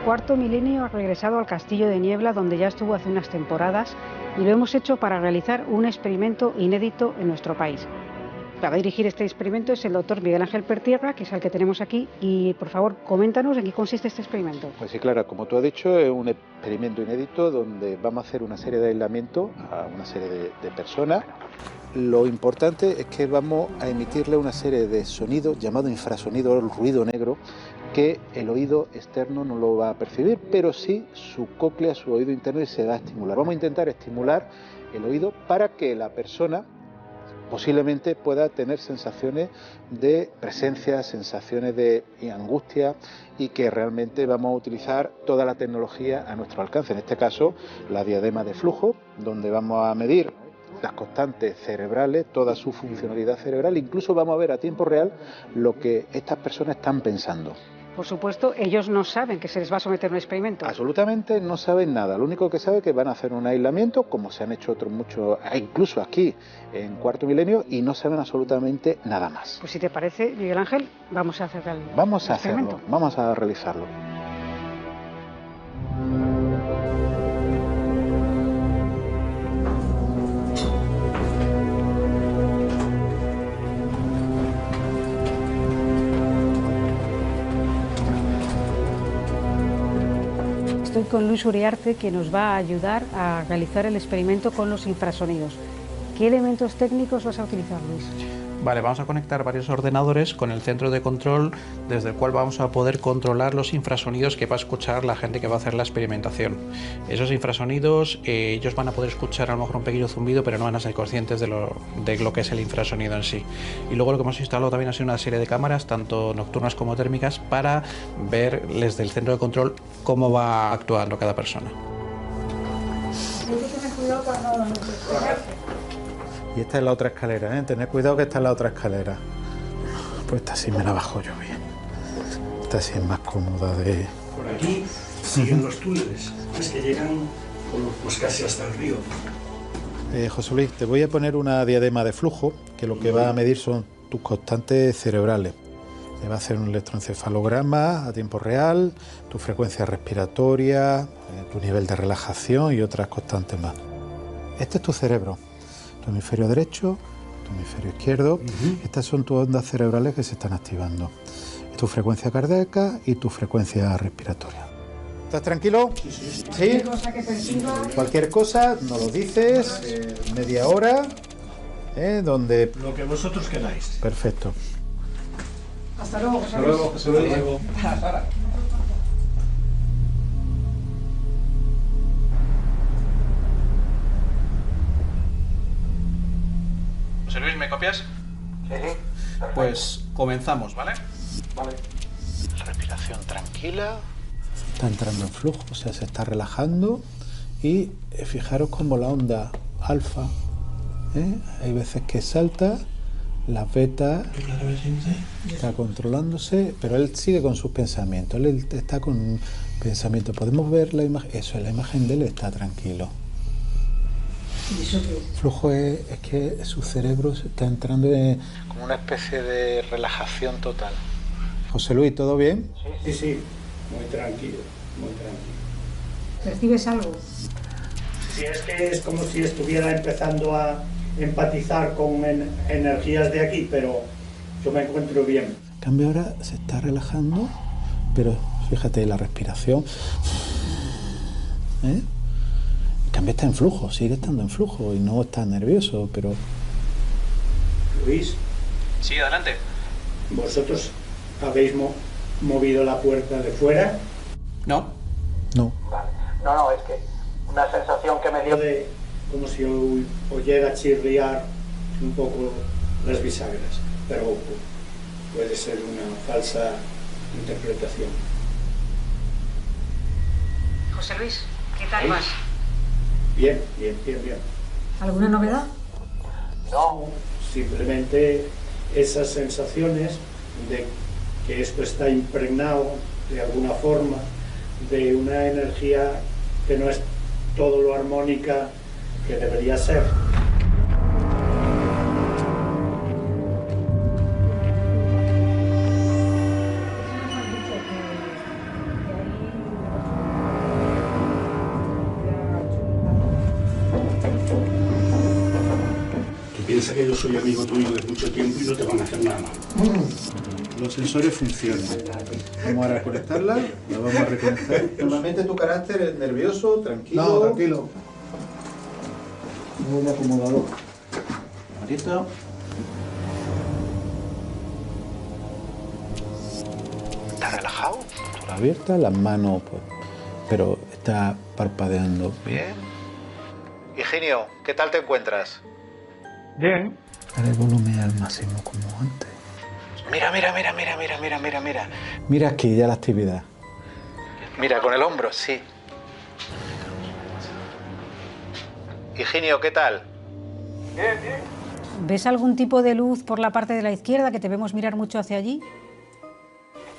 Cuarto Milenio ha regresado al Castillo de Niebla, donde ya estuvo hace unas temporadas, y lo hemos hecho para realizar un experimento inédito en nuestro país. Para dirigir este experimento es el doctor Miguel Ángel Pertierra, que es el que tenemos aquí, y por favor, coméntanos en qué consiste este experimento. Pues sí, Clara, como tú has dicho, es un experimento inédito donde vamos a hacer una serie de aislamientos a una serie de personas. Lo importante es que vamos a emitirle una serie de sonidos llamados infrasonidos, el ruido negro, que el oído externo no lo va a percibir, pero sí su cóclea, su oído interno, y se va a estimular. Vamos a intentar estimular el oído para que la persona posiblemente pueda tener sensaciones de presencia, sensaciones de angustia, y que realmente vamos a utilizar toda la tecnología a nuestro alcance. En este caso, la diadema de flujo, donde vamos a medir las constantes cerebrales, toda su funcionalidad cerebral, incluso vamos a ver a tiempo real lo que estas personas están pensando. Por supuesto, ellos no saben que se les va a someter a un experimento. Absolutamente no saben nada. Lo único que saben es que van a hacer un aislamiento, como se han hecho otros muchos, incluso aquí en Cuarto Milenio, y no saben absolutamente nada más. Pues si te parece, Miguel Ángel, vamos a hacer el Vamos a experimento. hacerlo, vamos a realizarlo. Estoy con Luis Uriarte, que nos va a ayudar a realizar el experimento con los infrasonidos. ¿Qué elementos técnicos vas a utilizar, Luis? Vale, vamos a conectar varios ordenadores con el centro de control, desde el cual vamos a poder controlar los infrasonidos que va a escuchar la gente que va a hacer la experimentación. Esos infrasonidos, ellos van a poder escuchar a lo mejor un pequeño zumbido, pero no van a ser conscientes de lo que es el infrasonido en sí. Y luego lo que hemos instalado también ha sido una serie de cámaras, tanto nocturnas como térmicas, para ver desde el centro de control cómo va actuando cada persona. Y esta es la otra escalera, ¿eh? Tened cuidado que esta es la otra escalera. Pues esta sí me la bajo yo bien. Esta sí es más cómoda de... Por aquí siguen los túneles, es que llegan pues casi hasta el río. José Luis, te voy a poner una diadema de flujo, que lo que va a medir son tus constantes cerebrales. Te va a hacer un electroencefalograma a tiempo real, tu frecuencia respiratoria, tu nivel de relajación y otras constantes más. Este es tu cerebro. Tu hemisferio derecho, tu hemisferio izquierdo. Estas son tus ondas cerebrales que se están activando. Tu frecuencia cardíaca y tu frecuencia respiratoria. ¿Estás tranquilo? Sí. Cualquier cosa que perciba. Cualquier cosa, nos lo dices, media hora, donde... Lo que vosotros queráis. Perfecto. Hasta luego, José Luis. José Luis. José Luis, ¿me copias? Sí, perfecto. Pues comenzamos, ¿vale? Vale. Respiración tranquila. Está entrando en flujo, o sea, se está relajando. Y fijaros como la onda alfa, hay veces que salta, las betas está controlándose, pero él sigue con sus pensamientos, él está con pensamientos. Podemos ver la imagen, eso es la imagen de él, está tranquilo. ¿Y eso qué? Flujo es que su cerebro está entrando en como una especie de relajación total. José Luis, ¿todo bien? Sí, muy tranquilo, muy tranquilo. ¿Percibes algo? Si es que es como si estuviera empezando a empatizar con energías de aquí, pero yo me encuentro bien. En cambio ahora se está relajando, pero fíjate la respiración. En cambio está en flujo, sigue estando en flujo y no está nervioso, pero... Luis, Sí, adelante. ¿vosotros habéis movido la puerta de fuera? No. No. Vale. No, es que una sensación que me dio De como si oyera chirriar un poco las bisagras, pero puede ser una falsa interpretación. José Luis, ¿qué tal ¿Sí? vas? Bien. ¿Alguna novedad? no, Simplemente esas sensaciones de que esto está impregnado de alguna forma de una energía que no es todo lo armónica que debería ser. piensa que yo soy amigo tuyo de mucho tiempo y no te van a hacer nada malo. Los sensores funcionan. Vamos a reconectarla, la vamos a reconectar. Normalmente tu carácter es nervioso, tranquilo. No, tranquilo. Muy acomodador. Ahorita. ¿Está relajado? Postura abierta, las manos, pues, pero está parpadeando. Bien. Higinio, ¿qué tal te encuentras? Bien. Dale el volumen al máximo como antes. Mira. Mira aquí ya la actividad. Mira, con el hombro, sí. Higinio, ¿qué tal? ¿Ves algún tipo de luz por la parte de la izquierda que te vemos mirar mucho hacia allí?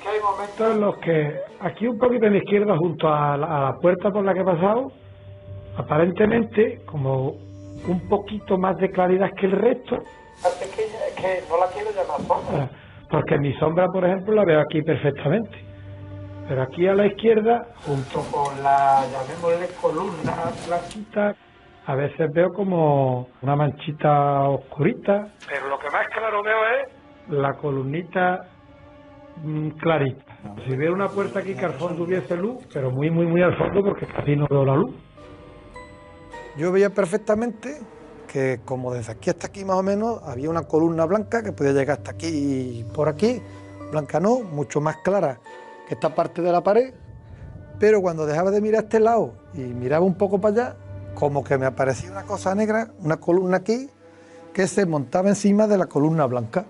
Que hay momentos en los que aquí un poquito a mi izquierda, junto a la puerta por la que he pasado, aparentemente como un poquito más de claridad que el resto. Es que no la quiero llamar sombra. Porque mi sombra, por ejemplo, la veo aquí perfectamente. Pero aquí a la izquierda, junto con la, llamémosle, columna blanquita, a veces veo como una manchita oscurita. Pero lo que más claro veo es la columnita clarita. Si veo una puerta aquí que al fondo hubiese luz, pero muy al fondo porque casi no veo la luz. Yo veía perfectamente que como desde aquí hasta aquí más o menos había una columna blanca que podía llegar hasta aquí y por aquí, blanca no, mucho más clara que esta parte de la pared, pero cuando dejaba de mirar a este lado y miraba un poco para allá, como que me aparecía una cosa negra, una columna aquí, que se montaba encima de la columna blanca.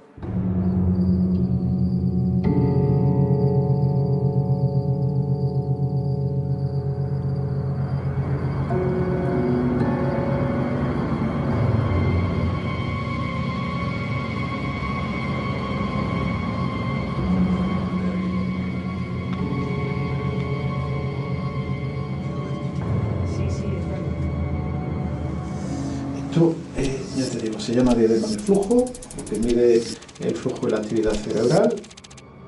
Esto, ya te digo, se llama diadema de flujo, porque mide el flujo de la actividad cerebral.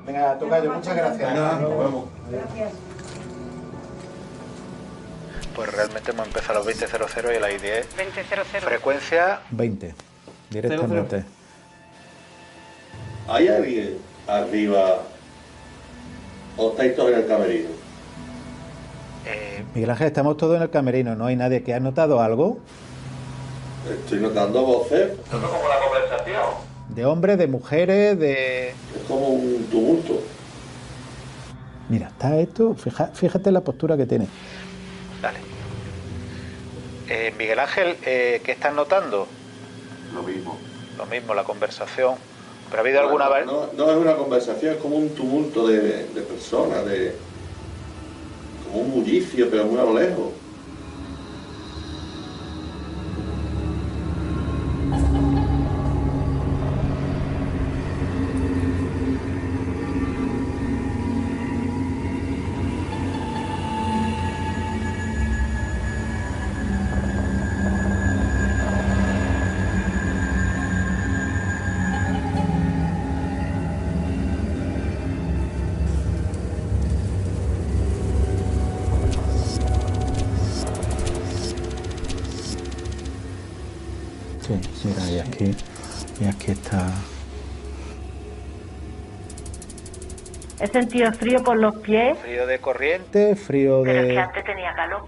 Venga, tocayo, muchas gracias. Nos vemos. Gracias. Pues realmente hemos empezado a los 20.00 y la ID es 20.00. frecuencia 20, directamente. ¿Hay alguien arriba o estáis todos en el camerino? Miguel Ángel, estamos todos en el camerino, ¿no hay nadie que ha notado algo? Estoy notando voces. Esto es como la conversación. De hombres, de mujeres, de... Es como un tumulto. Mira, está esto, fíjate la postura que tiene. Dale. Miguel Ángel, ¿qué estás notando? Lo mismo. Lo mismo, la conversación. ¿Pero ha habido alguna vez? No es una conversación, es como un tumulto de personas, como un bullicio, pero muy a lo lejos. Sí, mira, y aquí está. He sentido frío por los pies, Frío de corriente, frío pero es que de... antes tenía calor.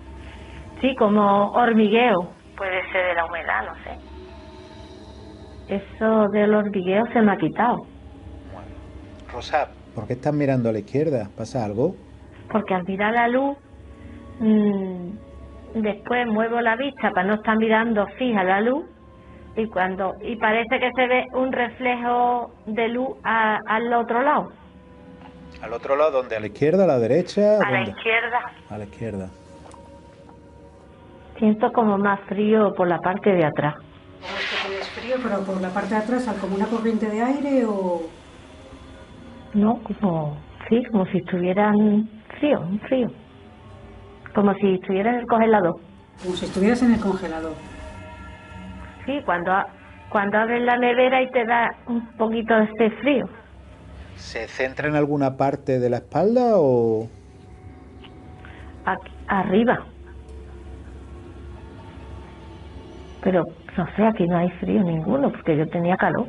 Sí, como hormigueo. Puede ser de la humedad, no sé. Eso del hormigueo se me ha quitado. Rosa, ¿por qué estás mirando a la izquierda? ¿Pasa algo? Porque al mirar la luz, después muevo la vista para no estar mirando fija la luz y parece que se ve un reflejo de luz al otro lado. ¿Al otro lado dónde? ¿A la izquierda, a la derecha? A la ¿Dónde? izquierda. A la izquierda. Siento como más frío por la parte de atrás. ¿Es frío, pero por la parte de atrás, como una corriente de aire o...? No, como si estuvieran frío, un frío. Como si estuviera en el congelador. Como si estuvieras en el congelador. Sí, cuando abres la nevera y te da un poquito de este frío. ¿Se centra en alguna parte de la espalda o...? Aquí, arriba. Pero No sé, aquí no hay frío ninguno, porque yo tenía calor.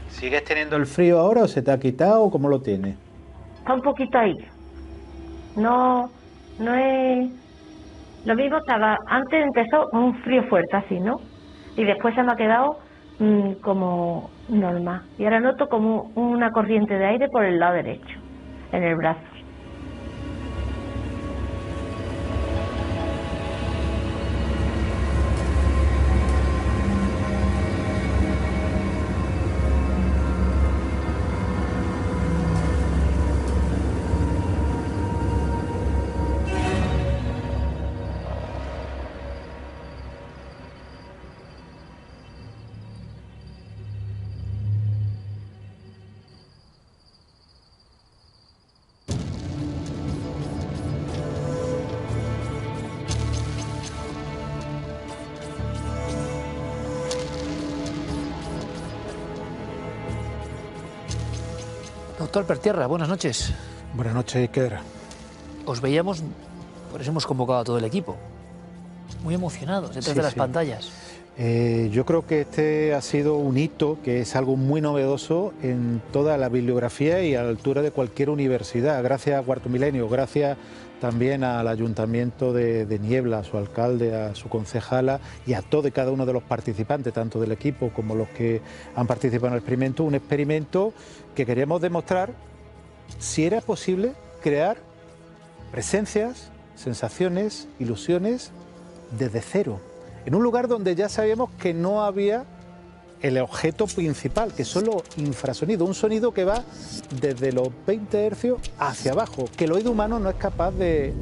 ¿Sigues teniendo el frío ahora o se te ha quitado o cómo lo tienes? Está un poquito ahí. No es... Lo mismo estaba... Antes empezó un frío fuerte así, ¿no? Y después se me ha quedado como normal. Y ahora noto como una corriente de aire por el lado derecho, en el brazo. Doctor Pertierra, buenas noches. Buenas noches, Iker. Os veíamos, por eso hemos convocado a todo el equipo. Muy emocionados detrás de las pantallas. Yo creo que este ha sido un hito, que es algo muy novedoso en toda la bibliografía y a la altura de cualquier universidad. Gracias a Cuarto Milenio, gracias también al Ayuntamiento de Niebla, a su alcalde, a su concejala y a todo y cada uno de los participantes, tanto del equipo como los que han participado en el experimento. Un experimento que queríamos demostrar si era posible crear presencias, sensaciones, ilusiones desde cero, en un lugar donde ya sabíamos que no había el objeto principal, que son los infrasonidos, un sonido que va desde los 20 hercios hacia abajo, que el oído humano no es capaz de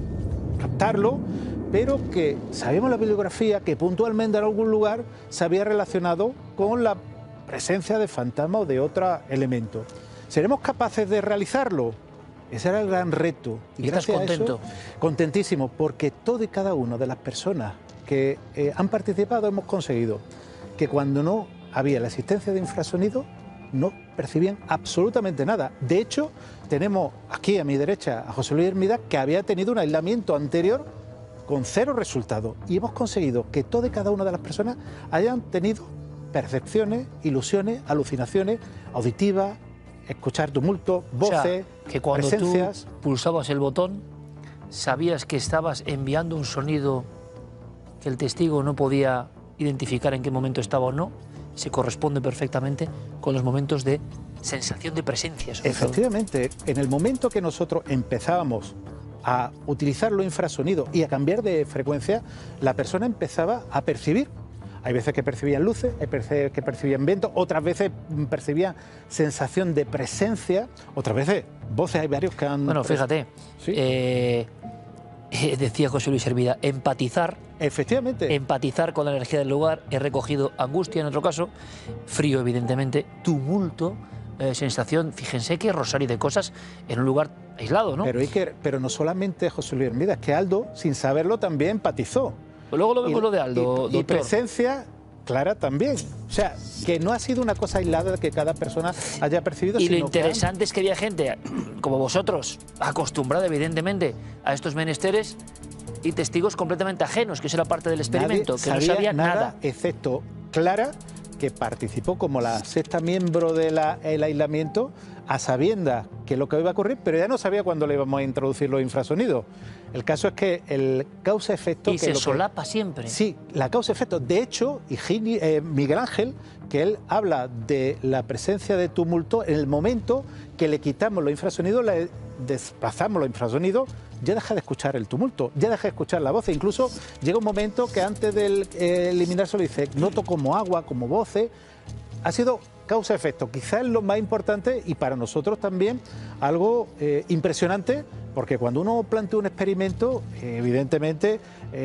captarlo, pero que sabíamos en la bibliografía que puntualmente en algún lugar se había relacionado con la presencia de fantasmas o de otro elemento. ¿Seremos capaces de realizarlo? Ese era el gran reto. ¿Y estás contento? A eso, contentísimo, porque todo y cada una de las personas que han participado hemos conseguido que cuando no había la existencia de infrasonido no percibían absolutamente nada. De hecho, tenemos aquí a mi derecha a José Luis Hermida, que había tenido un aislamiento anterior con 0 resultados, y hemos conseguido que toda y cada una de las personas hayan tenido percepciones, ilusiones, alucinaciones auditivas, escuchar tumulto, voces, o sea, que cuando presencias. Tú pulsabas el botón, sabías que estabas enviando un sonido que el testigo no podía identificar en qué momento estaba o no, se corresponde perfectamente con los momentos de sensación de presencia. Efectivamente, en el momento que nosotros empezábamos a utilizar los infrasonidos y a cambiar de frecuencia, la persona empezaba a percibir. Hay veces que percibían luces, hay veces que percibían vientos, otras veces percibían sensación de presencia, otras veces voces, hay varios que han... Bueno, fíjate, ¿sí? Decía José Luis Hermida, empatizar. Efectivamente. Empatizar con la energía del lugar. He recogido angustia en otro caso, frío evidentemente, tumulto, sensación, fíjense qué rosario de cosas en un lugar aislado, ¿no? Pero Iker, pero no solamente José Luis Hermida, es que Aldo, sin saberlo, también empatizó. Pues luego lo vemos lo de Aldo, doctor. Y presencia clara también. O sea, que no ha sido una cosa aislada que cada persona haya percibido. Y lo interesante es que había gente, como vosotros, acostumbrada evidentemente a estos menesteres, y testigos completamente ajenos, que eso era parte del experimento, que no sabía nada. Excepto Clara, que participó como la 6ª miembro del aislamiento, a sabiendas que lo que iba a ocurrir, pero ya no sabía cuándo le íbamos a introducir los infrasonidos. El caso es que el causa-efecto... Y se solapa siempre. Sí, la causa-efecto. De hecho, Miguel Ángel, que él habla de la presencia de tumulto, en el momento que le quitamos los infrasonidos, le desplazamos los infrasonidos, ya deja de escuchar el tumulto, ya deja de escuchar la voz. Incluso llega un momento que antes de eliminarse lo dice, noto como agua, como voces. Ha sido causa-efecto, quizás es lo más importante y para nosotros también algo impresionante, porque cuando uno plantea un experimento, evidentemente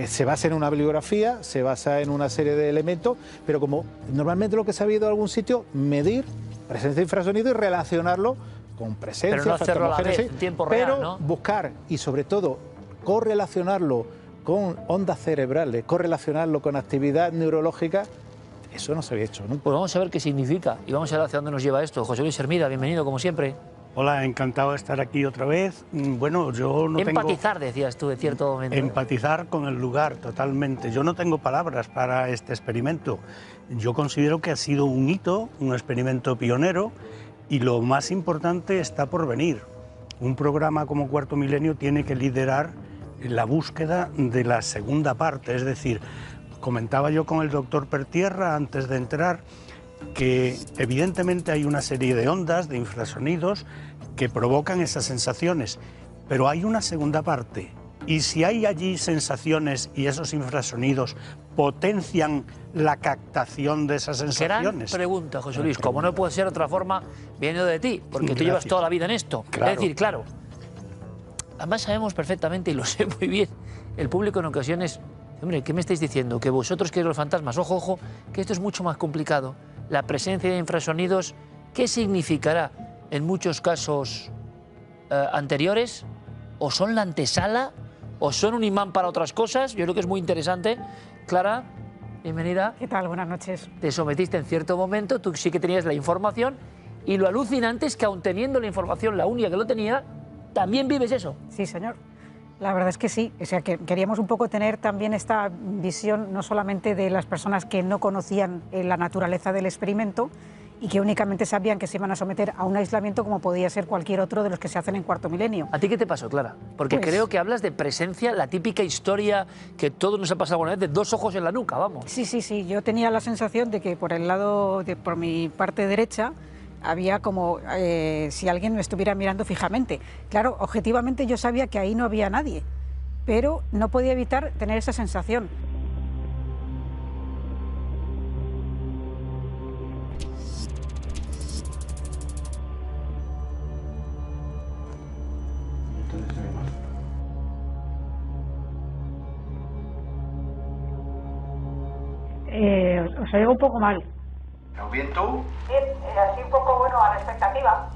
se basa en una bibliografía, se basa en una serie de elementos, pero como normalmente lo que se ha habido en algún sitio, medir presencia de infrasonido y relacionarlo con presencia, pero no hacerlo a la vez, en tiempo real, ¿no? Buscar y sobre todo correlacionarlo con ondas cerebrales, correlacionarlo con actividad neurológica. Eso no se había hecho nunca. Pues vamos a ver qué significa y vamos a ver hacia dónde nos lleva esto. José Luis Hermida, bienvenido como siempre. Hola, encantado de estar aquí otra vez. Bueno, yo no Empatizar, decías tú, en cierto momento. Empatizar con el lugar, totalmente. Yo no tengo palabras para este experimento. Yo considero que ha sido un hito, un experimento pionero, y lo más importante está por venir. Un programa como Cuarto Milenio tiene que liderar la búsqueda de la segunda parte. Es decir, comentaba yo con el doctor Pertierra antes de entrar que evidentemente hay una serie de ondas, de infrasonidos, que provocan esas sensaciones, pero hay una segunda parte. Y si hay allí sensaciones y esos infrasonidos potencian la captación de esas sensaciones. Gran pregunta, José Luis, como no puede ser de otra forma, viene de ti, porque tú llevas toda la vida en esto. Claro. Es decir, claro, además sabemos perfectamente, y lo sé muy bien, el público en ocasiones, hombre, ¿qué me estáis diciendo? Que vosotros queréis los fantasmas, ojo, ojo, que esto es mucho más complicado. La presencia de infrasonidos, ¿qué significará en muchos casos anteriores? ¿O son la antesala? ¿O son un imán para otras cosas? Yo creo que es muy interesante. Clara, bienvenida. ¿Qué tal? Buenas noches. Te sometiste en cierto momento, tú sí que tenías la información, y lo alucinante es que aun teniendo la información, la única que lo tenía, también vives eso. Sí, señor. La verdad es que sí. O sea, que queríamos un poco tener también esta visión no solamente de las personas que no conocían la naturaleza del experimento y que únicamente sabían que se iban a someter a un aislamiento como podía ser cualquier otro de los que se hacen en Cuarto Milenio. ¿A ti qué te pasó, Clara? Porque Pues, creo que hablas de presencia, la típica historia que todos nos ha pasado alguna vez, de dos ojos en la nuca, vamos. Sí, sí, sí. Yo tenía la sensación de que por el lado, por mi parte derecha, había como si alguien me estuviera mirando fijamente. Claro, objetivamente yo sabía que ahí no había nadie, pero no podía evitar tener esa sensación. Os oigo un poco mal. ¿Pero bien tú? Bien, así un poco, bueno, a la expectativa.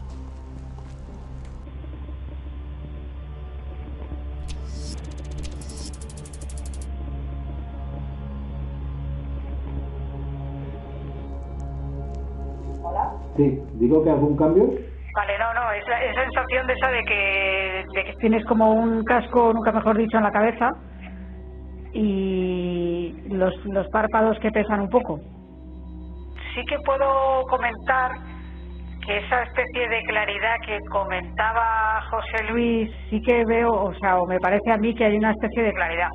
¿Hola? Sí, digo que algún cambio. Vale, no, es sensación de esa de que tienes como un casco, nunca mejor dicho, en la cabeza y los párpados que pesan un poco. Sí que puedo comentar que esa especie de claridad que comentaba José Luis, sí que veo, o sea, o me parece a mí que hay una especie de claridad.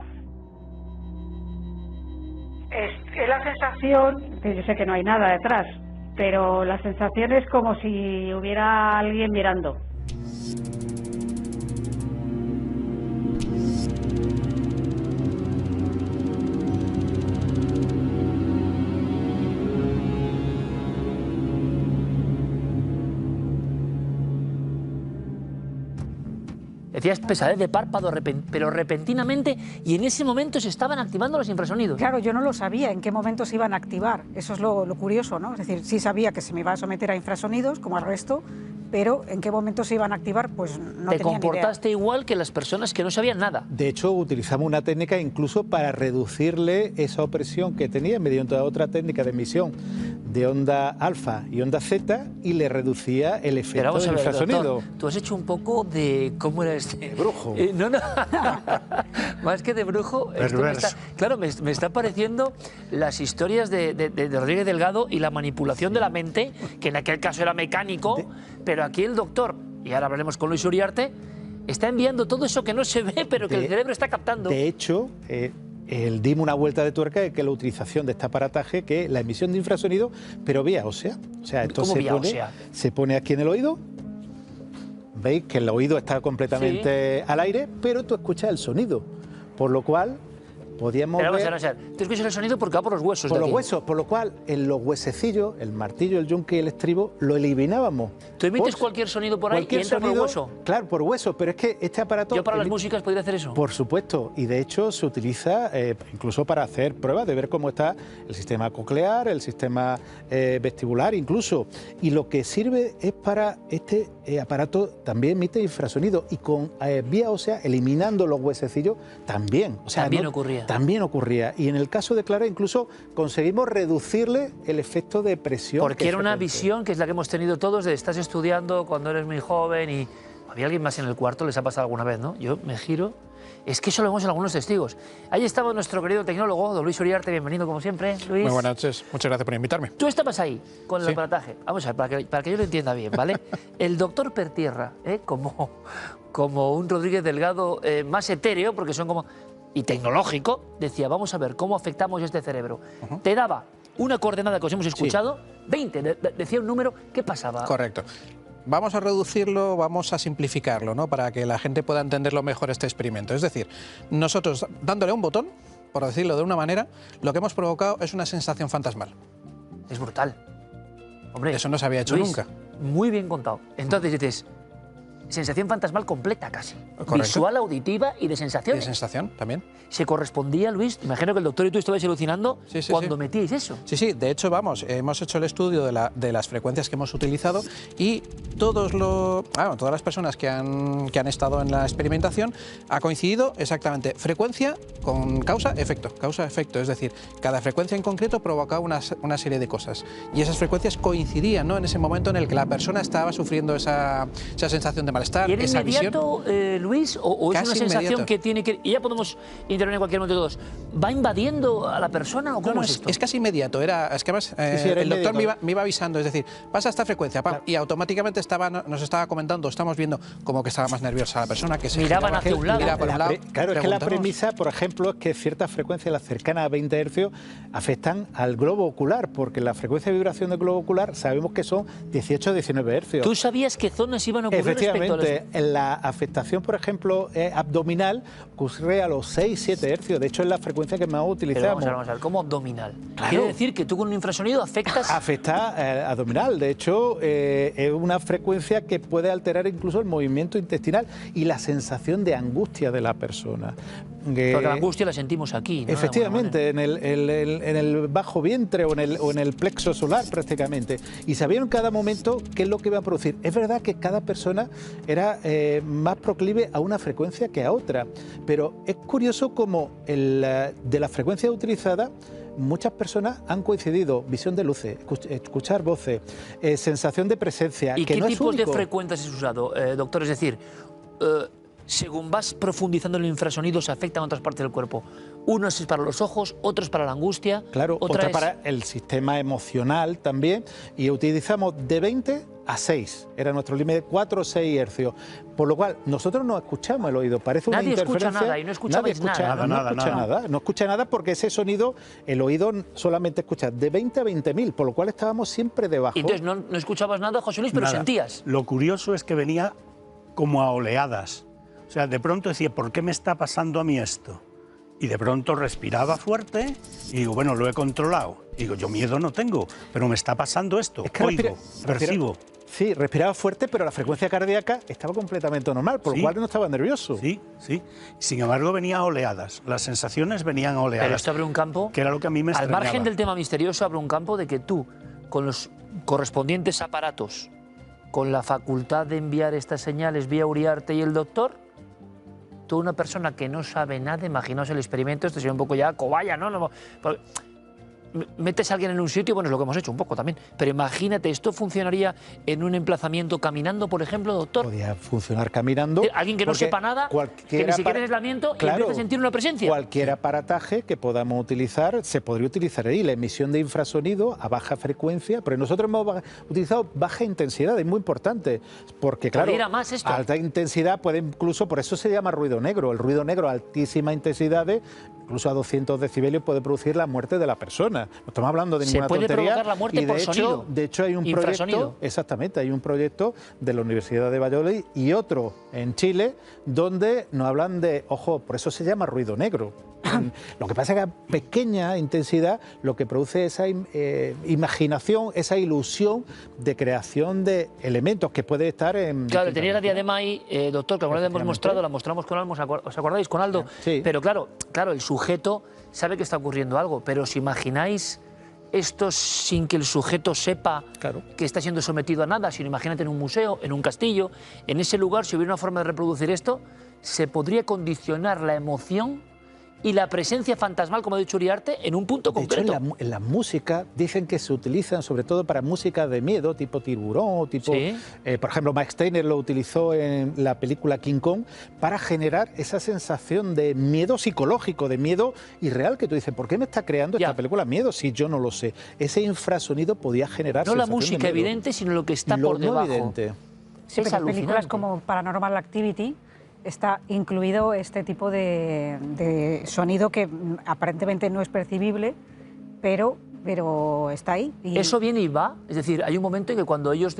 Es la sensación, que yo sé que no hay nada detrás, pero la sensación es como si hubiera alguien mirando. Decías pesadez de párpado, pero repentinamente, y en ese momento se estaban activando los infrasonidos. Claro, yo no lo sabía en qué momento se iban a activar. Eso es lo curioso, ¿no? Es decir, sí sabía que se me iba a someter a infrasonidos, como al resto, pero en qué momento se iban a activar, pues no tenía ni idea. Te comportaste igual que las personas que no sabían nada. De hecho, utilizamos una técnica incluso para reducirle esa opresión que tenía mediante otra técnica de emisión de onda alfa y onda zeta, y le reducía el efecto del infrasonido. Doctor, tú has hecho un poco de... ¿Cómo era este? De brujo. No. Más que de brujo. Claro, me está pareciendo las historias de Rodríguez Delgado y la manipulación de la mente, que en aquel caso era mecánico, pero aquí el doctor, y ahora hablaremos con Luis Uriarte, está enviando todo eso que no se ve, pero que el cerebro está captando. De hecho, dimos una vuelta de tuerca de que la utilización de este aparataje, que es la emisión de infrasonido, pero vía ósea. O sea, esto se pone aquí en el oído. Veis que el oído está completamente al aire, pero tú escuchas el sonido, por lo cual podíamos ver... Vamos a ver, tú escuchas el sonido porque va por los huesos. Por los huesos, por lo cual en los huesecillos, el martillo, el yunque y el estribo lo eliminábamos. ¿Tú emites cualquier sonido por ahí y entra por hueso? Claro, por hueso, pero es que este aparato... ¿Yo para las músicas podría hacer eso? Por supuesto, y de hecho se utiliza incluso para hacer pruebas de ver cómo está el sistema coclear, el sistema vestibular incluso. Y lo que sirve es para este aparato también emite infrasonido, y con vía ósea, eliminando los huesecillos, también. O sea, también ocurría. también ocurría. Y en el caso de Clara incluso conseguimos reducirle el efecto de presión. Porque era una visión que es la que hemos tenido todos de estás estudiando cuando eres muy joven y había alguien más en el cuarto, les ha pasado alguna vez, ¿no? Yo me giro. Es que eso lo vemos en algunos testigos. Ahí estaba nuestro querido tecnólogo, don Luis Uriarte, bienvenido como siempre. Luis. Muy buenas noches, muchas gracias por invitarme. Tú estabas ahí con el aparataje. Vamos a ver, para que yo lo entienda bien, ¿vale? El doctor Pertierra, como un Rodríguez Delgado más etéreo, porque son como... y tecnológico, decía, vamos a ver cómo afectamos este cerebro. Te daba una coordenada que os hemos escuchado, 20, decía un número, ¿qué pasaba? Correcto. Vamos a reducirlo, vamos a simplificarlo, ¿no? Para que la gente pueda entenderlo mejor este experimento. Es decir, nosotros dándole un botón, por decirlo de una manera, lo que hemos provocado es una sensación fantasmal. Es brutal. Hombre, eso no se había hecho Luis, nunca. Muy bien contado. Entonces dices, sensación fantasmal completa casi. Correcto. Visual, auditiva y de sensaciones. Y de sensación también. ¿Se correspondía, Luis? Imagino que el doctor y tú estabais alucinando cuando metíais eso. Sí, sí. De hecho, vamos, hemos hecho el estudio de las frecuencias que hemos utilizado y todas las personas que han estado en la experimentación ha coincidido exactamente frecuencia con causa-efecto. Causa-efecto, es decir, cada frecuencia en concreto provocaba una serie de cosas. Y esas frecuencias coincidían, ¿no? En ese momento en el que la persona estaba sufriendo esa sensación de malestar, ¿Y era esa inmediato, Luis, o es una sensación inmediato. que tiene que... Y ya podemos intervenir en cualquier momento todos. ¿Va invadiendo a la persona o cómo es esto? Es casi inmediato. Es que además era el doctor inmediato. me iba avisando, es decir, pasa esta frecuencia, pam, y automáticamente nos estaba comentando, estamos viendo como que estaba más nerviosa la persona, que se Miraban hacia un lado. miraba por un lado. Claro, es que la preguntamos. premisa, por ejemplo, es que ciertas frecuencias, las cercanas a 20 Hz, afectan al globo ocular, porque la frecuencia de vibración del globo ocular sabemos que son 18 o 19 Hz. ¿Tú sabías qué zonas iban a ocurrir respecto a los... Efectivamente, la afectación, por ejemplo, abdominal ocurre a los 6-7 Hz. De hecho, es la frecuencia que más Pero utilizamos. vamos a ver, ¿cómo abdominal? Claro. Quiere decir que tú con un infrasonido afectas... Afecta abdominal. De hecho, es una frecuencia que puede alterar incluso el movimiento intestinal y la sensación de angustia de la persona. Porque la angustia la sentimos aquí, ¿no? Efectivamente, en el bajo vientre o en el plexo solar prácticamente. Y sabían en cada momento qué es lo que iba a producir. Es verdad que cada persona era más proclive a una frecuencia que a otra, pero es curioso como de la frecuencia utilizada muchas personas han coincidido: visión de luces, escuchar voces, sensación de presencia. ¿Y que qué no es tipos de único. frecuencias has usado, doctor? Es decir, según vas profundizando en el infrasonido, se afectan a otras partes del cuerpo. Uno es para los ojos, otro es para la angustia. Claro, otra es... para el sistema emocional también. Y utilizamos de 20 a 6. Era nuestro límite, 4 o 6 hercios. Por lo cual, nosotros no escuchamos el oído. Parece una interferencia. Nadie escucha nada y no escuchabais nada. No escucha nada porque ese sonido, el oído solamente escucha de 20 a 20.000, por lo cual estábamos siempre debajo. Y entonces no escuchabas nada, José Luis, pero Nada. sentías. Lo curioso es que venía como a oleadas. O sea, de pronto decía, ¿por qué me está pasando a mí esto? Y de pronto respiraba fuerte y digo, bueno, lo he controlado. Y digo, yo miedo no tengo, pero me está pasando esto. Es que Oigo, percibo. Sí, respiraba fuerte, pero la frecuencia cardíaca estaba completamente normal, por lo cual no estaba nervioso. Sí, sí. Sin embargo, venía a oleadas. Las sensaciones venían a oleadas. Pero esto abre un campo... Que era lo que a mí me Al extrañaba. margen del tema misterioso, abre un campo de que tú, con los correspondientes aparatos, con la facultad de enviar estas señales vía Uriarte y el doctor, tú, una persona que no sabe nada, imaginaos el experimento, esto sería un poco ya cobaya, ¿no? Metes a alguien en un sitio, bueno, es lo que hemos hecho un poco también, pero imagínate, ¿esto funcionaría en un emplazamiento caminando, por ejemplo, doctor? Podía funcionar caminando. Alguien que no sepa nada, que ni siquiera es aislamiento, y empieza a sentir una presencia. Cualquier aparataje que podamos utilizar se podría utilizar ahí. La emisión de infrasonido a baja frecuencia, pero nosotros hemos utilizado baja intensidad, es muy importante, porque claro, ¿Podría más esto? alta intensidad puede incluso, por eso se llama ruido negro. El ruido negro a altísima intensidad, incluso a 200 decibelios, puede producir la muerte de la persona. No estamos hablando de ninguna tontería. Se puede provocar la muerte por sonido. De hecho, hay un proyecto, exactamente, hay un proyecto de la Universidad de Valladolid y otro en Chile, donde nos hablan de, ojo, por eso se llama ruido negro. Lo que pasa es que a pequeña intensidad lo que produce esa imaginación, esa ilusión de creación de elementos que puede estar en... Claro, tenía la diadema ahí, doctor, que alguna vez hemos mostrado, la mostramos con Aldo, ¿os acordáis? Con Aldo. Sí. Pero claro, el sujeto sabe que está ocurriendo algo, pero ¿os imagináis esto sin que el sujeto sepa que está siendo sometido a nada? Sino imagínate en un museo, en un castillo, en ese lugar, si hubiera una forma de reproducir esto, se podría condicionar la emoción y la presencia fantasmal, como ha dicho Uriarte, en un punto concreto. De hecho, en la música dicen que se utilizan sobre todo para música de miedo, tipo Tiburón, tipo, ¿Sí? Por ejemplo, Max Steiner lo utilizó en la película King Kong para generar esa sensación de miedo psicológico, de miedo irreal, que tú dices, ¿por qué me está creando esta película miedo si yo no lo sé? Ese infrasonido podía generar no la sensación música de miedo. evidente, sino lo que está por debajo. Evidente. Sí, pero en películas como Paranormal Activity está incluido este tipo de sonido que aparentemente no es percibible, pero está ahí. Y... Eso viene y va. Es decir, hay un momento en que cuando ellos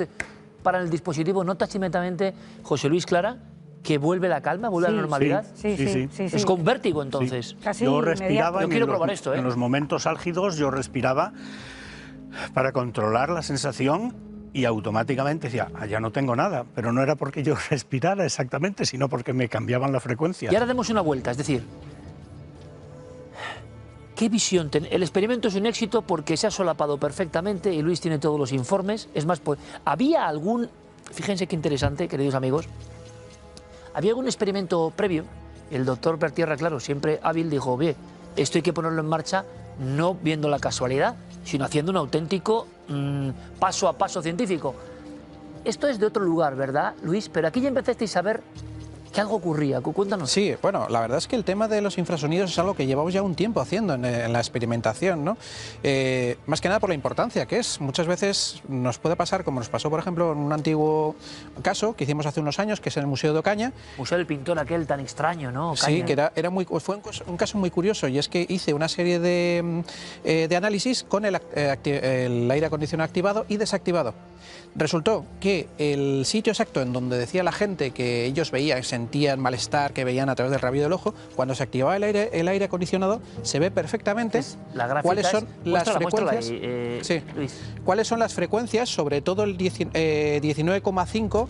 paran el dispositivo, notas inmediatamente, José Luis, Clara, que vuelve la calma, vuelve a la normalidad. Sí. Es con vértigo, entonces. Casi yo respiraba. Yo quiero probar esto, ¿eh? En los momentos álgidos yo respiraba para controlar la sensación y automáticamente decía, ya no tengo nada, pero no era porque yo respirara exactamente, sino porque me cambiaban la frecuencia. Y ahora demos una vuelta, es decir, ¿qué visión? El experimento es un éxito porque se ha solapado perfectamente y Luis tiene todos los informes. Es más, pues, había algún, fíjense qué interesante, queridos amigos, había algún experimento previo. El doctor Bertierra, claro, siempre hábil, dijo, bien, esto hay que ponerlo en marcha no viendo la casualidad, sino haciendo un auténtico paso a paso científico. Esto es de otro lugar, ¿verdad, Luis? Pero aquí ya empezasteis a ver que algo ocurría. Cuéntanos. Sí, bueno, la verdad es que el tema de los infrasonidos es algo que llevamos ya un tiempo haciendo en la experimentación, ¿no? Más que nada por la importancia que es. Muchas veces nos puede pasar, como nos pasó, por ejemplo, en un antiguo caso que hicimos hace unos años, que es en el Museo de Ocaña. Museo del pintor aquel tan extraño, ¿no? Ocaña. Sí, que fue un caso muy curioso, y es que hice una serie de análisis con el aire acondicionado activado y desactivado. Resultó que el sitio exacto en donde decía la gente que ellos veían, sentían malestar, que veían a través del rabillo del ojo, cuando se activaba el aire acondicionado, se ve perfectamente cuáles son las frecuencias. ¿Cuáles son las frecuencias, sobre todo el 19,5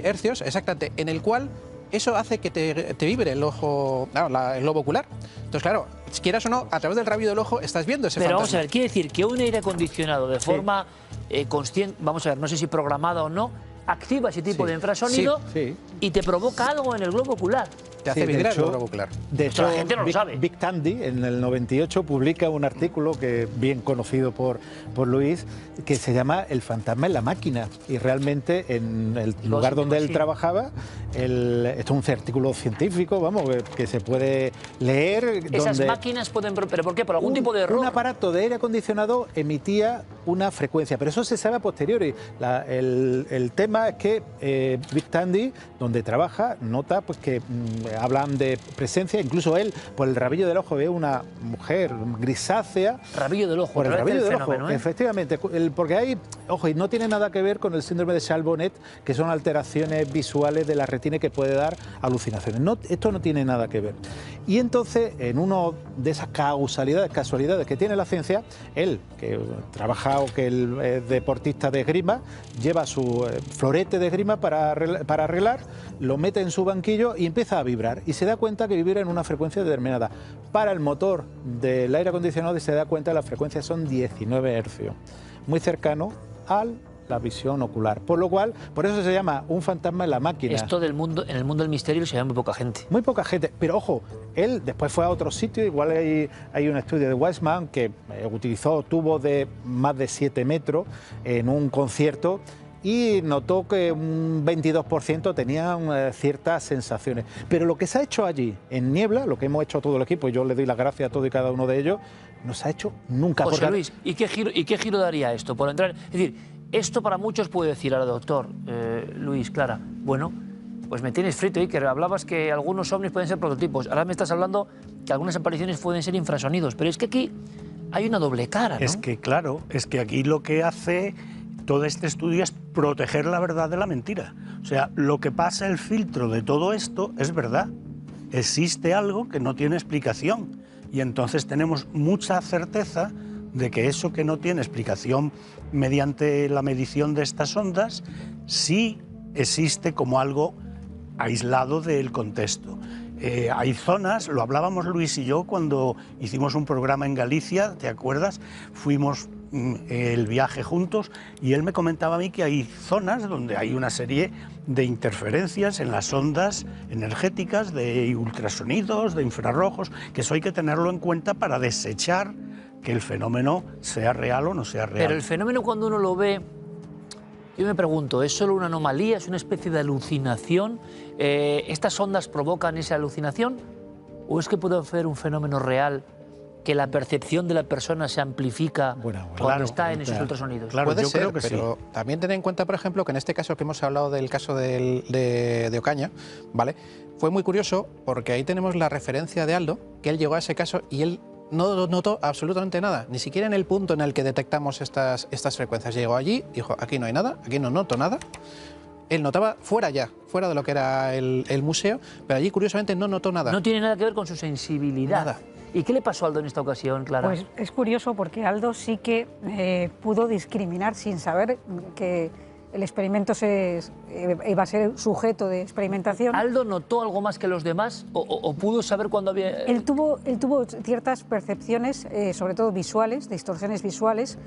hercios, exactamente, en el cual eso hace que te vibre el ojo, el globo ocular. Entonces, claro, quieras o no, a través del rabillo del ojo estás viendo ese fantasma. Pero vamos a ver, quiere decir que un aire acondicionado de forma consciente, vamos a ver, no sé si programada o no, activa ese tipo de infrasonido y te provoca algo en el globo ocular. Te hace vibrar el globo ocular. De hecho, la gente no lo sabe. Vic Tandy, en el 98, publica un artículo que bien conocido por Luis, que se llama El fantasma en la máquina. Y realmente, en el lugar donde él trabajaba, esto es un artículo científico, vamos, que se puede leer. Esas máquinas pueden... ¿Pero por qué? ¿Por algún tipo de error? Un aparato de aire acondicionado emitía una frecuencia, pero eso se sabe a posteriori. El tema es que Vic Tandy, donde trabaja, nota pues que hablan de presencia, incluso él, por el rabillo del ojo, ve una mujer grisácea. Rabillo del ojo, por el rabillo del ojo, fenómeno, efectivamente, porque hay, ojo, y no tiene nada que ver con el síndrome de Charles-Bonnet, que son alteraciones visuales de la retina que puede dar alucinaciones. No, esto no tiene nada que ver. Y entonces, en una de esas casualidades que tiene la ciencia, él, que trabaja o que es deportista de esgrima, lleva su florete de esgrima para arreglar, lo mete en su banquillo y empieza a vibrar. Y se da cuenta que vibra en una frecuencia determinada. Para el motor del aire acondicionado se da cuenta que las frecuencias son 19 hercios, muy cercano a la visión ocular. Por lo cual, por eso se llama un fantasma en la máquina. Esto en el mundo del misterio se llama muy poca gente. Muy poca gente, pero ojo, él después fue a otro sitio, igual hay un estudio de Weissman que utilizó tubos de más de 7 metros en un concierto y notó que un 22% tenían ciertas sensaciones. Pero lo que se ha hecho allí, en Niebla, lo que hemos hecho todo el equipo, y yo le doy las gracias a todos y cada uno de ellos, no se ha hecho nunca. José Luis, ¿y qué giro daría esto? Por entrar, es decir, esto para muchos puede decir al doctor Luis, Clara, bueno, pues me tienes frito, Iker, hablabas que algunos ovnis pueden ser prototipos, ahora me estás hablando que algunas apariciones pueden ser infrasonidos, pero es que aquí hay una doble cara, ¿no? Es que, claro, es que aquí lo que hace todo este estudio es proteger la verdad de la mentira. O sea, lo que pasa, el filtro de todo esto es verdad. Existe algo que no tiene explicación y entonces tenemos mucha certeza de que eso que no tiene explicación mediante la medición de estas ondas sí existe como algo aislado del contexto. Hay zonas, lo hablábamos Luis y yo cuando hicimos un programa en Galicia, ¿te acuerdas? Fuimos el viaje juntos y él me comentaba a mí que hay zonas donde hay una serie de interferencias en las ondas energéticas, de ultrasonidos, de infrarrojos, que eso hay que tenerlo en cuenta para desechar que el fenómeno sea real o no sea real. Pero el fenómeno, cuando uno lo ve, yo me pregunto, ¿es solo una anomalía, es una especie de alucinación? ¿Estas ondas provocan esa alucinación? ¿O es que puede ser un fenómeno real, que la percepción de la persona se amplifica cuando está en esos ultrasonidos? Claro, puede ser, pero también ten en cuenta, por ejemplo, que en este caso que hemos hablado del caso de Ocaña, ¿vale? Fue muy curioso porque ahí tenemos la referencia de Aldo, que él llegó a ese caso y él no notó absolutamente nada, ni siquiera en el punto en el que detectamos estas frecuencias. Llegó allí, dijo, aquí no hay nada, aquí no noto nada. Él notaba fuera de lo que era el museo, pero allí curiosamente no notó nada. No tiene nada que ver con su sensibilidad. Nada. ¿Y qué le pasó a Aldo en esta ocasión, Clara? Pues es curioso porque Aldo sí que pudo discriminar sin saber que el experimento iba a ser sujeto de experimentación. ¿Aldo notó algo más que los demás o pudo saber cuándo había...? Él tuvo ciertas percepciones, sobre todo visuales, distorsiones visuales,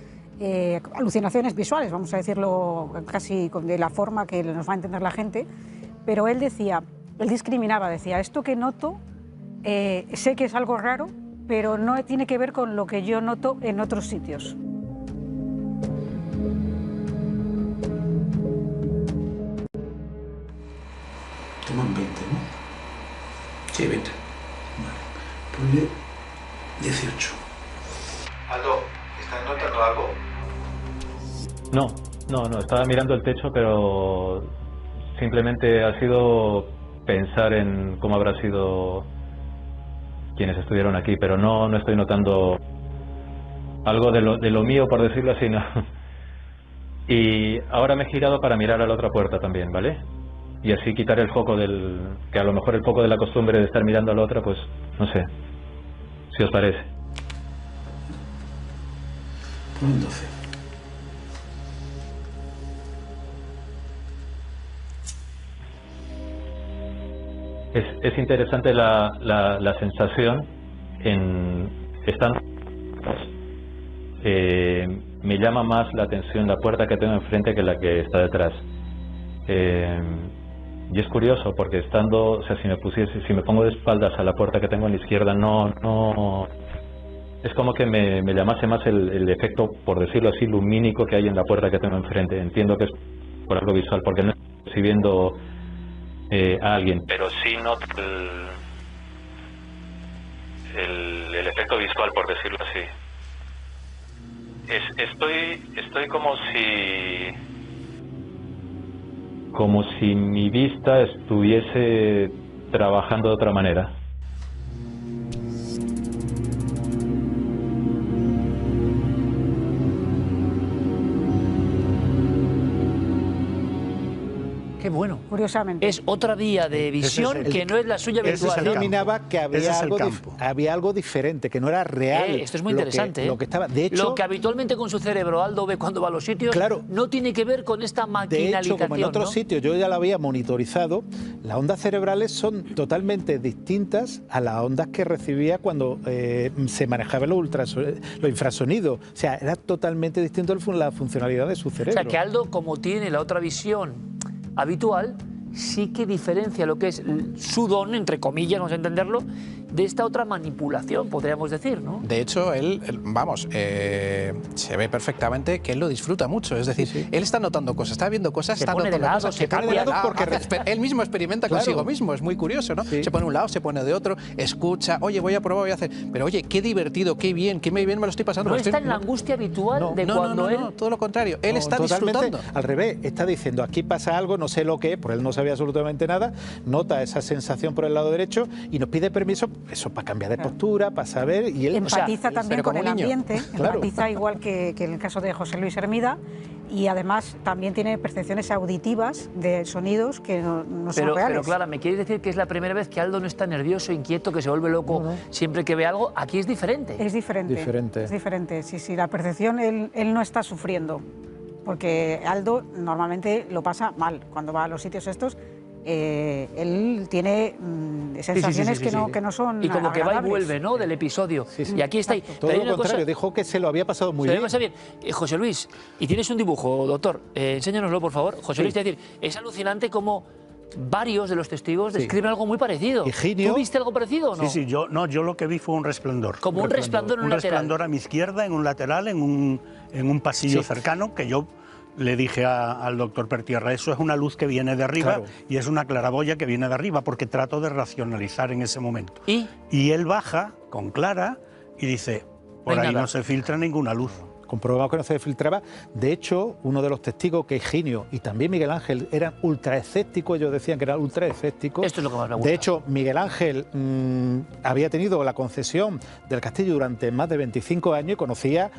alucinaciones visuales, vamos a decirlo casi de la forma que nos va a entender la gente, pero él discriminaba, decía, esto que noto, sé que es algo raro, pero no tiene que ver con lo que yo noto en otros sitios. Toman 20, ¿no? Sí, 20. Vale. Ponle 18. Aldo, ¿estás notando algo? No, estaba mirando el techo, pero simplemente ha sido pensar en cómo habrá sido quienes estuvieron aquí, pero no estoy notando algo de lo mío, por decirlo así, no. Y ahora me he girado para mirar a la otra puerta también, ¿vale? Y así quitar el foco que a lo mejor el foco de la costumbre de estar mirando a la otra, pues no sé, si os parece. Pon 12. Es interesante la sensación me llama más la atención la puerta que tengo enfrente que la que está detrás. Y es curioso porque estando, o sea, si me pongo de espaldas a la puerta que tengo a la izquierda, no es como que me llamase más el efecto, por decirlo así, lumínico que hay en la puerta que tengo enfrente. Entiendo que es por algo visual, porque no estoy percibiendo a alguien, pero sí noto el efecto visual, por decirlo así. Estoy como si mi vista estuviese trabajando de otra manera. Qué bueno. Curiosamente. Es otra vía de visión que no es la suya habitual. Determinaba que había algo diferente, que no era real. Esto es muy interesante. Lo que estaba, de hecho, lo que habitualmente con su cerebro Aldo ve cuando va a los sitios, claro, no tiene que ver con esta maquinalización. De hecho, como en otros sitios yo ya lo había monitorizado, las ondas cerebrales son totalmente distintas a las ondas que recibía cuando se manejaban los infrasonidos. O sea, era totalmente distinto la funcionalidad de su cerebro. O sea, que Aldo, como tiene la otra visión habitual, sí que diferencia lo que es su don, entre comillas, vamos a entenderlo, de esta otra manipulación, podríamos decir, ¿no? De hecho, él se ve perfectamente que él lo disfruta mucho. Es decir, él está notando cosas, está viendo cosas, está notando cosas, se pone de lado porque él mismo experimenta consigo mismo. Es muy curioso, ¿no? Sí. Se pone de un lado, se pone de otro, escucha, oye, voy a probar, voy a hacer. Pero oye, qué divertido, qué bien me lo estoy pasando. No está en la angustia habitual de cuando él... No, todo lo contrario. Él está disfrutando. Al revés, está diciendo, aquí pasa algo, no sé lo que es, porque él no sabía absolutamente nada, nota esa sensación por el lado derecho y nos pide permiso, eso, para cambiar de postura, para saber, y él empatiza también con el ambiente, claro. Empatiza igual que en el caso de José Luis Hermida, y además también tiene percepciones auditivas de sonidos que no son reales. Pero Clara, ¿me quieres decir que es la primera vez que Aldo no está nervioso, inquieto, que se vuelve loco siempre que ve algo? Aquí es diferente. Es diferente. Es diferente, sí, la percepción él no está sufriendo, porque Aldo normalmente lo pasa mal cuando va a los sitios estos. él tiene sensaciones que no son y como que va y agradables. vuelve, ¿no?, del episodio. Y aquí está. Todo lo contrario, dijo que se lo había pasado muy bien. José Luis, y tienes un dibujo, doctor, enséñanoslo, por favor. José Luis, es decir, es alucinante cómo varios de los testigos describen algo muy parecido. Higinio. ¿Tú viste algo parecido o no? Sí, yo lo que vi fue un resplandor. Como un resplandor en un lateral. Un resplandor a mi izquierda, en un lateral, en un pasillo cercano, que yo le dije al doctor Pertierra, eso es una luz que viene de arriba y es una claraboya que viene de arriba, porque trato de racionalizar en ese momento. Y él baja con Clara y dice, por ahí no se filtra ninguna luz. Comprobamos que no se filtraba. De hecho, uno de los testigos, que Higinio y también Miguel Ángel, eran ultraescépticos. Ellos decían que eran ultraescépticos. Esto es lo que más me gusta. De hecho, Miguel Ángel había tenido la concesión del castillo durante más de 25 años y conocía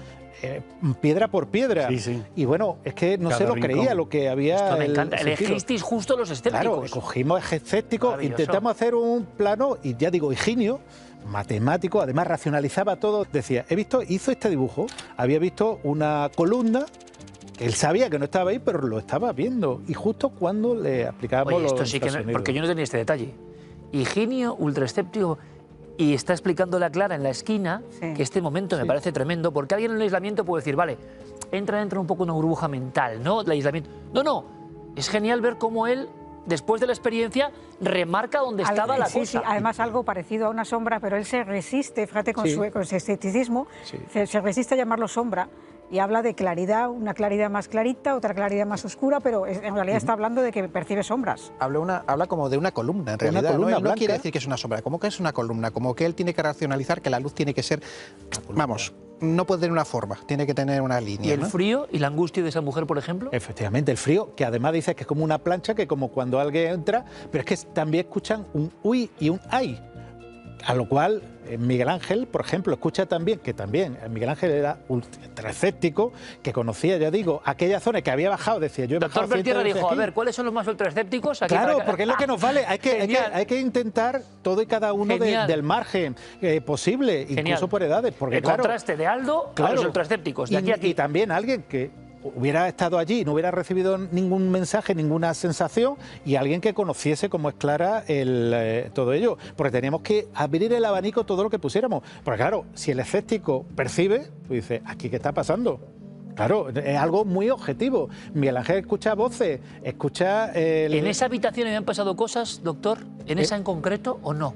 piedra por piedra. Y bueno, es que no se lo creía lo que había. Esto me encanta. Elegisteis justo los escépticos. Claro, cogimos escépticos, intentamos hacer un plano y ya digo, Higinio, matemático, además racionalizaba todo, decía, hizo este dibujo, había visto una columna, él sabía que no estaba ahí, pero lo estaba viendo, y justo cuando le aplicábamos esto sí que no, porque yo no tenía este detalle. Higinio, ultraescéptico, y está explicándole a Clara en la esquina que este momento me parece tremendo, porque alguien en el aislamiento puede decir, vale, entra un poco en una burbuja mental, ¿no?, del aislamiento. No, es genial ver cómo él, después de la experiencia, remarca dónde estaba la cosa. Sí, además algo parecido a una sombra, pero él se resiste, fíjate, con su escepticismo, se resiste a llamarlo sombra y habla de claridad, una claridad más clarita, otra claridad más oscura, pero en realidad está hablando de que percibe sombras. Habla como de una columna, en realidad. No quiere decir que es una sombra, como que es una columna, como que él tiene que racionalizar que la luz tiene que ser, vamos, no puede tener una forma, tiene que tener una línea. ¿Y el frío y la angustia de esa mujer, por ejemplo? Efectivamente, el frío, que además dice que es como una plancha, que como cuando alguien entra, pero es que también escuchan un uy y un ay. A lo cual Miguel Ángel, por ejemplo, escucha también, que también Miguel Ángel era ultraescéptico, que conocía, ya digo, aquella zona que había bajado, decía, yo he bajado. Doctor Pertierra dijo, a ver, ¿cuáles son los más ultraescépticos? Claro, porque es lo que nos vale, hay que intentar todo y cada uno del margen posible, incluso por edades. Porque, el contraste de Aldo a los ultraescépticos, de aquí a aquí. Y también alguien que hubiera estado allí y no hubiera recibido ningún mensaje, ninguna sensación, y alguien que conociese, como es Clara, todo ello. Porque teníamos que abrir el abanico todo lo que pusiéramos. Porque claro, si el escéptico percibe, pues dice, ¿aquí qué está pasando? Claro, es algo muy objetivo. Miguel Ángel escucha voces, escucha... ¿En esa habitación habían pasado cosas, doctor? ¿En esa en concreto o no?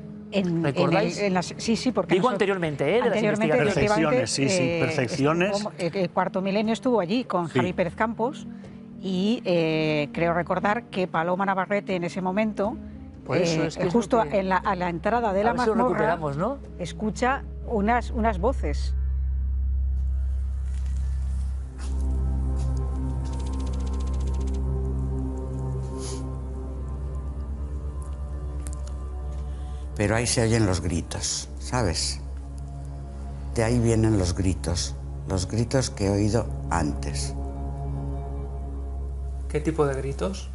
¿Recordáis? Sí, porque... Digo anteriormente, de las investigaciones. Percepciones, percepciones. El Cuarto Milenio estuvo allí con Javi Pérez Campos y creo recordar que Paloma Navarrete en ese momento, justo a la entrada de la mazmorra, ¿no?, escucha unas voces. Pero ahí se oyen los gritos, ¿sabes? De ahí vienen los gritos que he oído antes. ¿Qué tipo de gritos?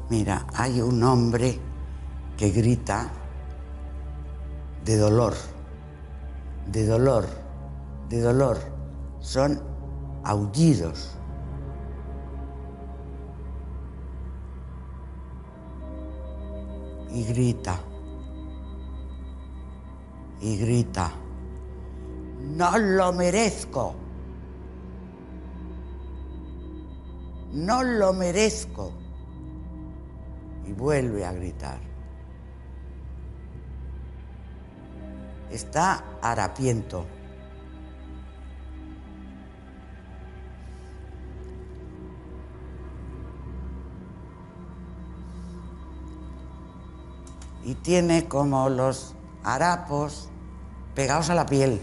Mira, hay un hombre que grita de dolor, de dolor, de dolor. Son aullidos. Y grita, no lo merezco, no lo merezco, y vuelve a gritar. Está harapiento. Y tiene como los harapos pegados a la piel.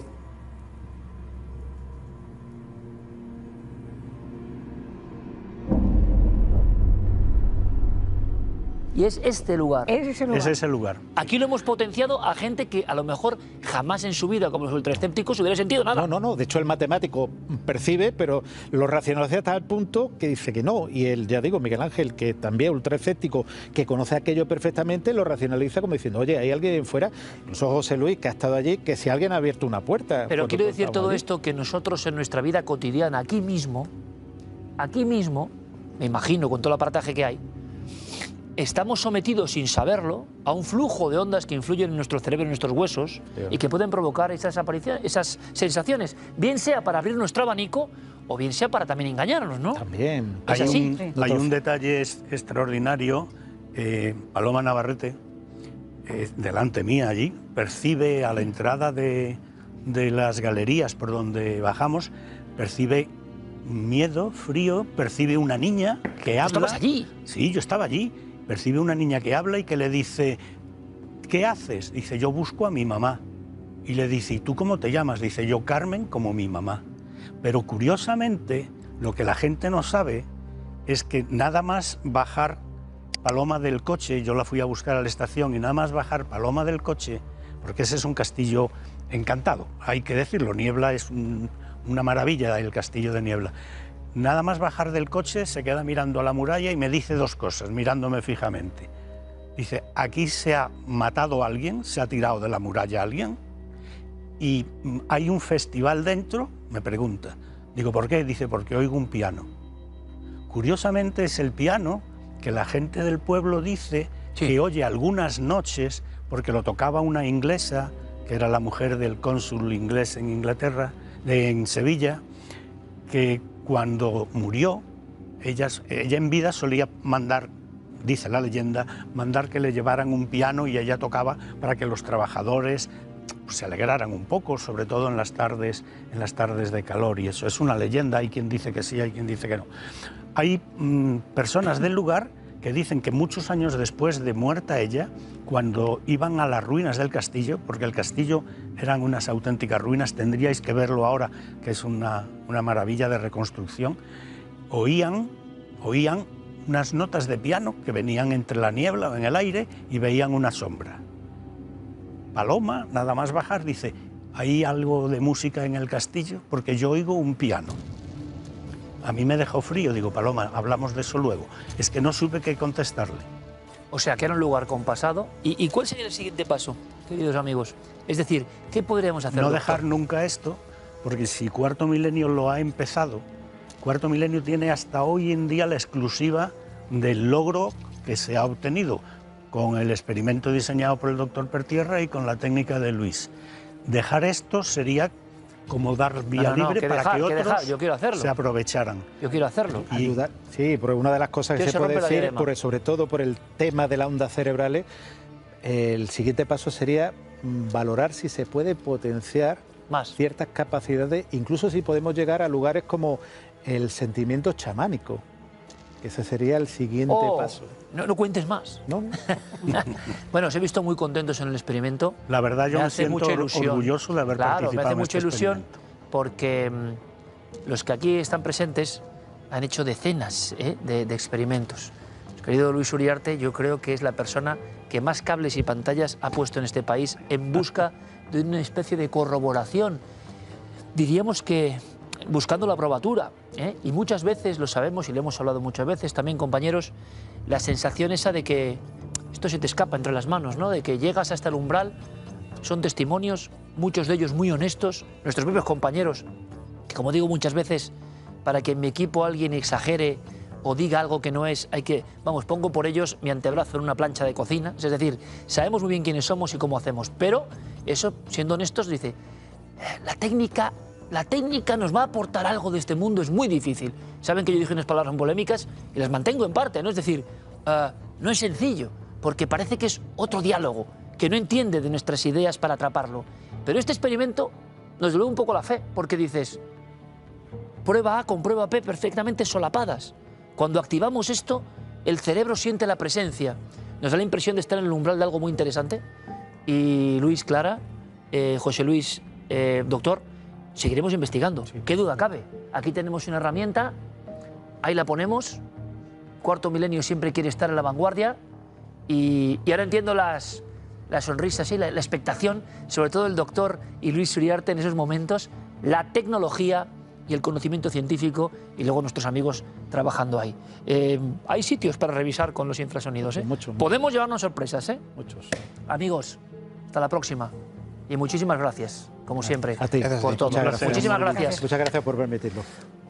Y es este lugar. Es ese lugar. Aquí lo hemos potenciado a gente que a lo mejor jamás en su vida, como los ultraescépticos, hubiera sentido nada. No. De hecho, el matemático percibe, pero lo racionaliza hasta el punto que dice que no. Y el, ya digo, Miguel Ángel, que también es ultraescéptico, que conoce aquello perfectamente, lo racionaliza como diciendo, oye, hay alguien fuera, incluso José Luis, que ha estado allí, que si alguien ha abierto una puerta. Pero quiero decir todo esto, que nosotros en nuestra vida cotidiana, aquí mismo, me imagino, con todo el aparataje que hay, estamos sometidos sin saberlo a un flujo de ondas que influyen en nuestro cerebro, en nuestros huesos, y que pueden provocar esas apariciones, esas sensaciones, bien sea para abrir nuestro abanico o bien sea para también engañarnos, ¿no? También. Hay un detalle extraordinario. Paloma Navarrete, delante mía allí, percibe a la entrada de las galerías por donde bajamos, percibe miedo, frío, percibe una niña que habla. ¿Estabas allí? Sí, yo estaba allí. Percibe una niña que habla y que le dice, ¿qué haces? Dice, yo busco a mi mamá. Y le dice, ¿y tú cómo te llamas? Dice, yo Carmen, como mi mamá. Pero curiosamente, lo que la gente no sabe es que nada más bajar Paloma del coche, yo la fui a buscar a la estación, y nada más bajar Paloma del coche, porque ese es un castillo encantado, hay que decirlo, Niebla es una maravilla, el castillo de Niebla. Nada más bajar del coche se queda mirando a la muralla y me dice dos cosas, mirándome fijamente. Dice, aquí se ha matado a alguien, se ha tirado de la muralla a alguien, y hay un festival dentro, me pregunta. Digo, ¿por qué? Dice, porque oigo un piano. Curiosamente es el piano que la gente del pueblo dice que oye algunas noches, porque lo tocaba una inglesa, que era la mujer del cónsul inglés en Inglaterra, en Sevilla, que cuando murió, ella en vida solía mandar, dice la leyenda, mandar que le llevaran un piano y ella tocaba para que los trabajadores pues, se alegraran un poco, sobre todo en las tardes de calor, y eso es una leyenda, hay quien dice que sí, hay quien dice que no. Hay personas del lugar que dicen que muchos años después de muerta ella, cuando iban a las ruinas del castillo, porque el castillo eran unas auténticas ruinas, tendríais que verlo ahora, que es una maravilla de reconstrucción, oían unas notas de piano que venían entre la niebla o en el aire y veían una sombra. Paloma, nada más bajar, dice, ¿hay algo de música en el castillo? Porque yo oigo un piano. A mí me dejó frío, digo, Paloma, hablamos de eso luego. Es que no supe qué contestarle. O sea, que era un lugar compasado. ¿Y cuál sería el siguiente paso, queridos amigos? Es decir, ¿qué podríamos hacer? No doctor? dejar nunca esto, porque si Cuarto Milenio lo ha empezado, Cuarto Milenio tiene hasta hoy en día la exclusiva del logro que se ha obtenido con el experimento diseñado por el doctor Pertierra y con la técnica de Luis. Dejar esto sería como dar vía libre para que otros yo quiero hacerlo. se aprovecharan. Yo quiero hacerlo. Y ayudar, sí, porque una de las cosas que se puede decir, sobre todo por el tema de las ondas cerebrales, el siguiente paso sería valorar si se puede potenciar más ciertas capacidades, incluso si podemos llegar a lugares como el sentimiento chamánico. Ese sería el siguiente paso. No cuentes más. ¿No? Bueno, os he visto muy contentos en el experimento. La verdad, yo me siento orgulloso de haber participado. Claro, me hace mucha en este ilusión porque los que aquí están presentes han hecho decenas de experimentos. Querido Luis Uriarte, yo creo que es la persona que más cables y pantallas ha puesto en este país en busca de una especie de corroboración. Diríamos que buscando la probatura, y muchas veces lo sabemos y lo hemos hablado muchas veces también, compañeros, la sensación esa de que esto se te escapa entre las manos, ¿no? De que llegas hasta el umbral, son testimonios, muchos de ellos muy honestos, nuestros propios compañeros, que como digo muchas veces, para que en mi equipo alguien exagere o diga algo que no es, hay que, vamos, pongo por ellos mi antebrazo en una plancha de cocina, es decir, sabemos muy bien quiénes somos y cómo hacemos, pero eso, siendo honestos, dice, la técnica nos va a aportar algo de este mundo, es muy difícil. Saben que yo dije unas palabras polémicas y las mantengo en parte, ¿no? Es decir, no es sencillo, porque parece que es otro diálogo, que no entiende de nuestras ideas para atraparlo. Pero este experimento nos devuelve un poco la fe, porque dices, prueba A con prueba P perfectamente solapadas. Cuando activamos esto, el cerebro siente la presencia. Nos da la impresión de estar en el umbral de algo muy interesante. Y Luis, Clara, José Luis, doctor, seguiremos investigando, qué duda cabe. Aquí tenemos una herramienta, ahí la ponemos, Cuarto Milenio siempre quiere estar en la vanguardia y ahora entiendo las sonrisas y la expectación, sobre todo el doctor y Luis Uriarte en esos momentos, la tecnología y el conocimiento científico y luego nuestros amigos trabajando ahí. Hay sitios para revisar con los infrasonidos, ¿eh? Mucho. Podemos llevarnos sorpresas, ¿eh? Muchos. Amigos, hasta la próxima. Y muchísimas gracias, como siempre, a ti, por todo. Muchísimas gracias. Muchas gracias por permitirlo.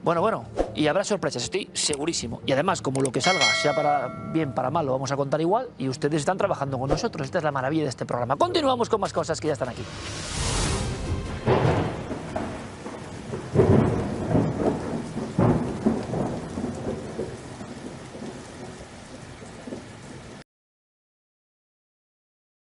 Bueno, y habrá sorpresas, estoy segurísimo. Y además, como lo que salga, sea para bien, para mal, lo vamos a contar igual, y ustedes están trabajando con nosotros. Esta es la maravilla de este programa. Continuamos con más cosas que ya están aquí.